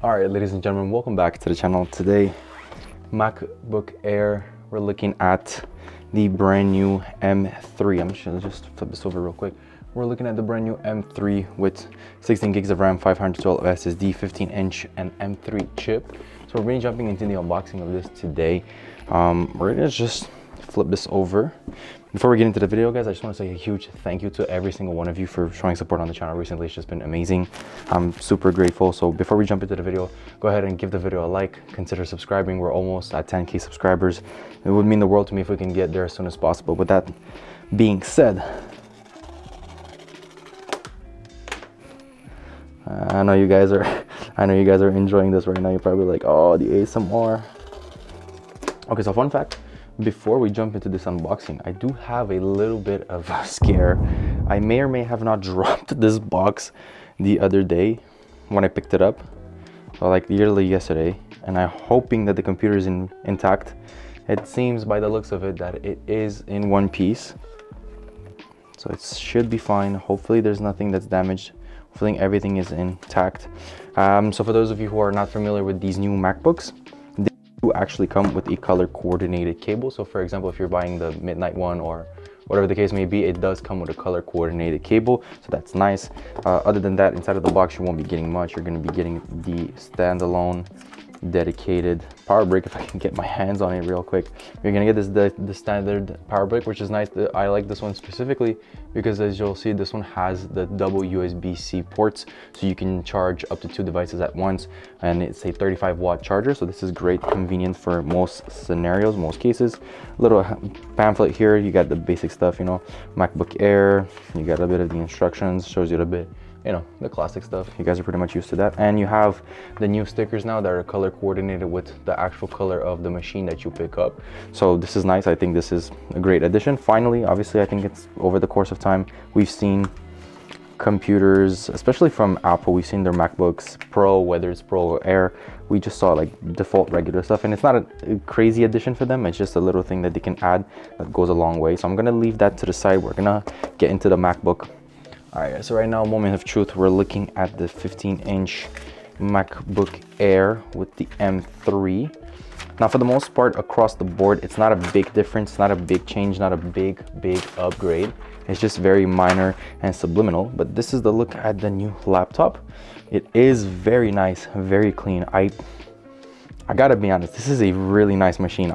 All right, ladies and gentlemen, welcome back to the channel. Today, MacBook Air, we're looking at the brand new M3. I'm just gonna flip this over real quick. We're looking at the brand new M3 with 16 gigs of RAM, 512 SSD, 15-inch and M3 chip. So we're really jumping into the unboxing of this today. We're gonna just flip this over. Before we get into the video, guys, I just want to say a huge thank you to every single one of you for showing support on the channel recently. It's just been amazing. I'm super grateful. So before we jump into the video, go ahead and give the video a like, consider subscribing. We're almost at 10K subscribers. It would mean the world to me if we can get there as soon as possible. With that being said, I know you guys are enjoying this right now. You're probably like, oh, the ASMR. Okay, so fun fact, before we jump into this unboxing, I do have a little bit of a scare. I may or may have not dropped this box the other day when I picked it up, so like literally yesterday, and I'm hoping that the computer is intact. It seems by the looks of it that it is in one piece, so it should be fine. Hopefully there's nothing that's damaged. Hopefully everything is intact. So for those of you who are not familiar with these new MacBooks, actually come with a color coordinated cable. So for example, if you're buying the midnight one or whatever the case may be, it does come with a color coordinated cable, so that's nice. Other than that, inside of the box you won't be getting much. You're going to be getting the standalone dedicated power brick. If I can get my hands on it real quick, you're gonna get the standard power brick, which is nice. I like this one specifically because, as you'll see, this one has the double USB-C ports, so you can charge up to 2 devices at once, and it's a 35-watt charger, so this is great, convenient for most scenarios, most cases. Little pamphlet here, you got the basic stuff, you know, MacBook Air, you got a bit of the instructions, shows you a bit, you know, the classic stuff. You guys are pretty much used to that. And you have the new stickers now that are color coordinated with the actual color of the machine that you pick up. So this is nice. I think this is a great addition. Finally, obviously, I think it's over the course of time, we've seen computers, especially from Apple, we've seen their MacBooks Pro, whether it's Pro or Air, we just saw like default regular stuff, and it's not a crazy addition for them. It's just a little thing that they can add that goes a long way. So I'm gonna leave that to the side. We're gonna get into the MacBook. All right, so right now, moment of truth, we're looking at the 15-inch MacBook Air with the M3. Now, for the most part, across the board, it's not a big difference, not a big change, not a big upgrade. It's just very minor and subliminal, but this is the look at the new laptop. It is very nice, very clean. I gotta be honest, this is a really nice machine.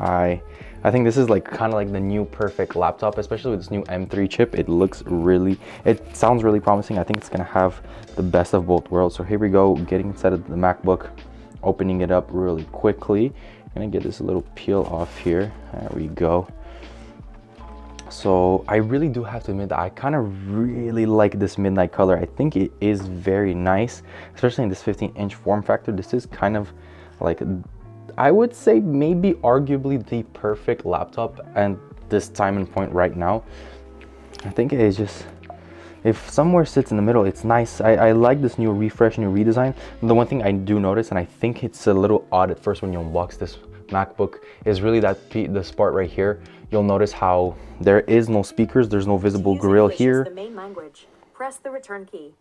I think this is like kind of like the new perfect laptop, especially with this new M3 chip. It sounds really promising. I think it's gonna have the best of both worlds. So here we go, getting inside of the MacBook, opening it up really quickly. Gonna get this little peel off here. There we go. So I really do have to admit that I kind of really like this midnight color. I think it is very nice, especially in this 15-inch form factor. This is kind of like, I would say maybe arguably the perfect laptop and this time and point right now. I think it is just, if somewhere sits in the middle, it's nice. I like this new refresh, new redesign. The one thing I do notice, and I think it's a little odd at first when you unbox this MacBook, is really this part right here. You'll notice how there is no speakers, there's no visible grill here. The main language. Press the return key.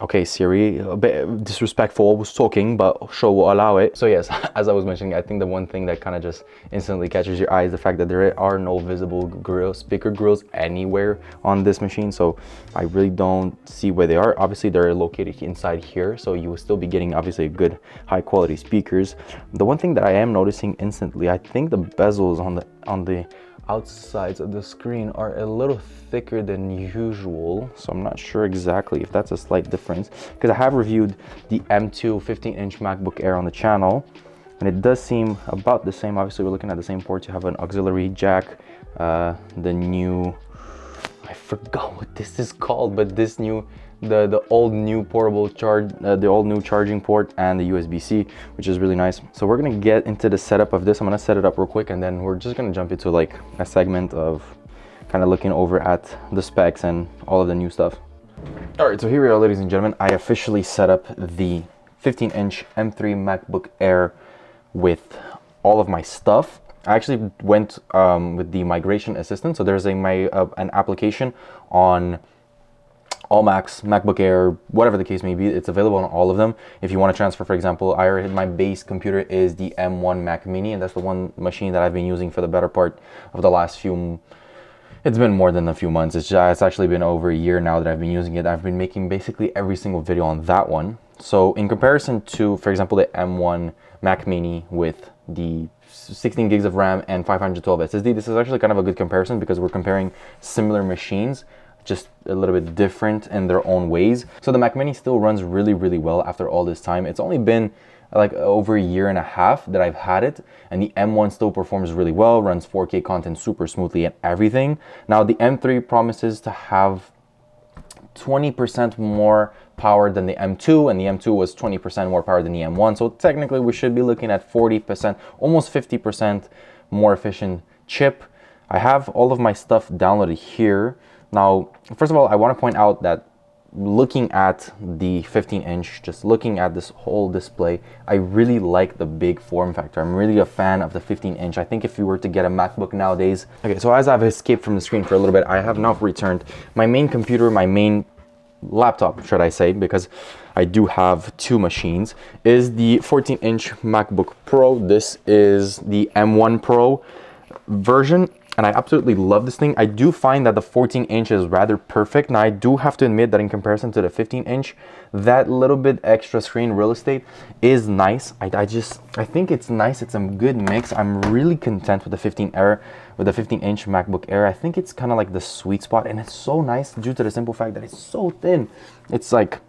Okay, Siri, a bit disrespectful, I was talking, but sure, we'll allow it. So yes, as I was mentioning, I think the one thing that kind of just instantly catches your eye is the fact that there are no visible speaker grills anywhere on this machine. So I really don't see where they are. Obviously, they're located inside here, so you will still be getting obviously good high quality speakers. The one thing that I am noticing instantly, I think the bezels on the outsides of the screen are a little thicker than usual, so I'm not sure exactly if that's a slight difference, because I have reviewed the M2 15-inch MacBook Air on the channel, and it does seem about the same. Obviously, we're looking at the same ports. You have an auxiliary jack, the new, I forgot what this is called, but this new, the old new portable charge, the old new charging port, and the USB-C, which is really nice. So we're gonna get into the setup of this. I'm gonna set it up real quick, and then we're just gonna jump into like a segment of kind of looking over at the specs and all of the new stuff. All right, so here we are, ladies and gentlemen. I officially set up the 15-inch M3 MacBook Air with all of my stuff. I actually went with the migration assistant. So there's an application on all Macs, MacBook Air, whatever the case may be, it's available on all of them. If you want to transfer, for example, my base computer is the M1 Mac Mini, and that's the one machine that I've been using for the better part of the last few. It's been more than a few months. It's actually been over a year now that I've been using it. I've been making basically every single video on that one. So in comparison to, for example, the M1 Mac Mini with the 16 gigs of RAM and 512 SSD, this is actually kind of a good comparison because we're comparing similar machines, just a little bit different in their own ways. So the Mac Mini still runs really, really well after all this time. It's only been like over a year and a half that I've had it, and the M1 still performs really well, runs 4K content super smoothly and everything. Now the M3 promises to have 20% more power than the M2, and the M2 was 20% more power than the M1. So technically we should be looking at 40%, almost 50% more efficient chip. I have all of my stuff downloaded here. Now, first of all, I want to point out that looking at the 15-inch, just looking at this whole display, I really like the big form factor. I'm really a fan of the 15-inch. I think if you were to get a MacBook nowadays... Okay, so as I've escaped from the screen for a little bit, I have now returned. My main computer, my main laptop, should I say, because I do have two machines, is the 14-inch MacBook Pro. This is the M1 Pro version, and I absolutely love this thing. I do find that the 14-inch is rather perfect. Now, I do have to admit that in comparison to the 15-inch, that little bit extra screen real estate is nice. I think it's nice. It's a good mix. I'm really content with the 15-inch MacBook Air. I think it's kind of like the sweet spot, and it's so nice due to the simple fact that it's so thin. It's like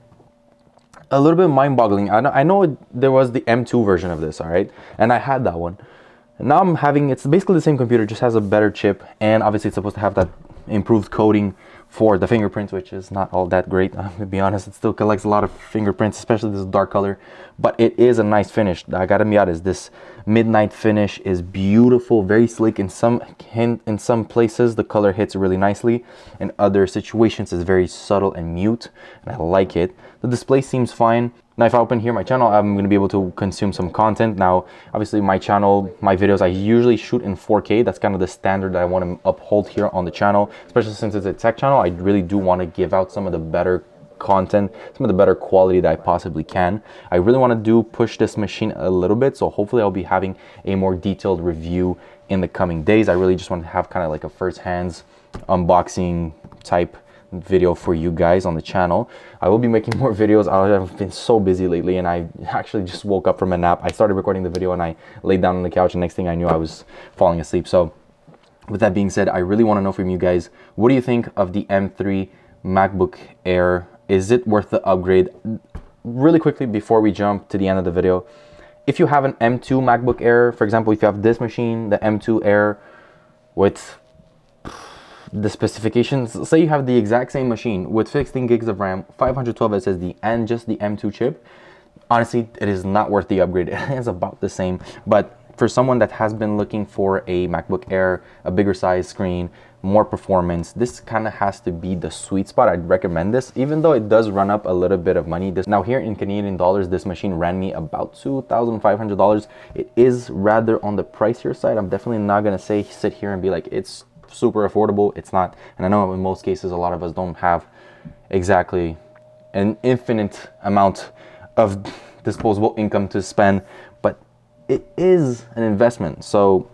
a little bit mind-boggling. I know there was the M2 version of this, all right, and I had that one. Now I'm having, it's basically the same computer, just has a better chip, and obviously it's supposed to have that improved coding for the fingerprints, which is not all that great. To be honest, it still collects a lot of fingerprints, especially this dark color, but it is a nice finish. I gotta be honest, this midnight finish is beautiful, very sleek. In some places the color hits really nicely, in other situations it's very subtle and mute, and I like it. The display seems fine. Now, if I open here my channel, I'm going to be able to consume some content. Now, obviously my channel, my videos, I usually shoot in 4K. That's kind of the standard that I want to uphold here on the channel, especially since it's a tech channel. I really do want to give out some of the better content, some of the better quality that I possibly can. I really want to push this machine a little bit, so hopefully I'll be having a more detailed review in the coming days. I really just want to have kind of like a first-hand unboxing type video for you guys on the channel. I will be making more videos. I've been so busy lately, and I actually just woke up from a nap. I started recording the video and I laid down on the couch, and next thing I knew I was falling asleep. So with that being said, I really want to know from you guys, what do you think of the M3 MacBook Air? Is it worth the upgrade? Really quickly before we jump to the end of the video, if you have an M2 MacBook Air, for example, if you have this machine, the M2 Air, with the specifications, say you have the exact same machine with 16 gigs of RAM, 512 SSD, and just the M2 chip, honestly, it is not worth the upgrade. It is about the same. But for someone that has been looking for a MacBook Air, a bigger size screen, more performance, this kind of has to be the sweet spot. I'd recommend this, even though it does run up a little bit of money. Now here in Canadian dollars, this machine ran me about $2,500. It is rather on the pricier side. I'm definitely not gonna sit here and be like it's super affordable. It's not, and I know in most cases a lot of us don't have exactly an infinite amount of disposable income to spend, but it is an investment, so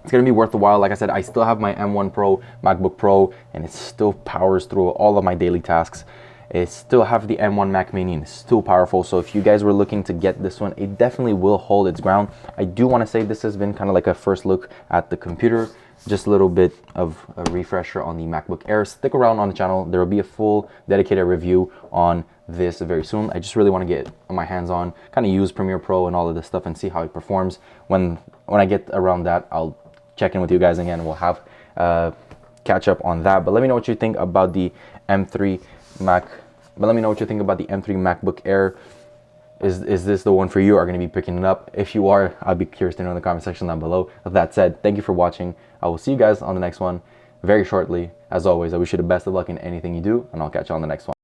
it's gonna be worth a while. Like I said, I still have my M1 Pro MacBook Pro, and it still powers through all of my daily tasks. It still have the M1 Mac Mini, and it's still powerful. So if you guys were looking to get this one, it definitely will hold its ground. I do want to say this has been kind of like a first look at the computer, just a little bit of a refresher on the MacBook Air. Stick around on the channel. There will be a full dedicated review on this very soon. I just really want to get my hands on, kind of use Premiere Pro and all of this stuff and see how it performs. When I get around that, I'll check in with you guys again. We'll have catch up on that. But let me know what you think about the M3 MacBook Air. Is this the one for you? Are going to be picking it up? If you are, I'd be curious to know in the comment section down below. With that said, thank you for watching. I will see you guys on the next one very shortly. As always, I wish you the best of luck in anything you do, and I'll catch you on the next one.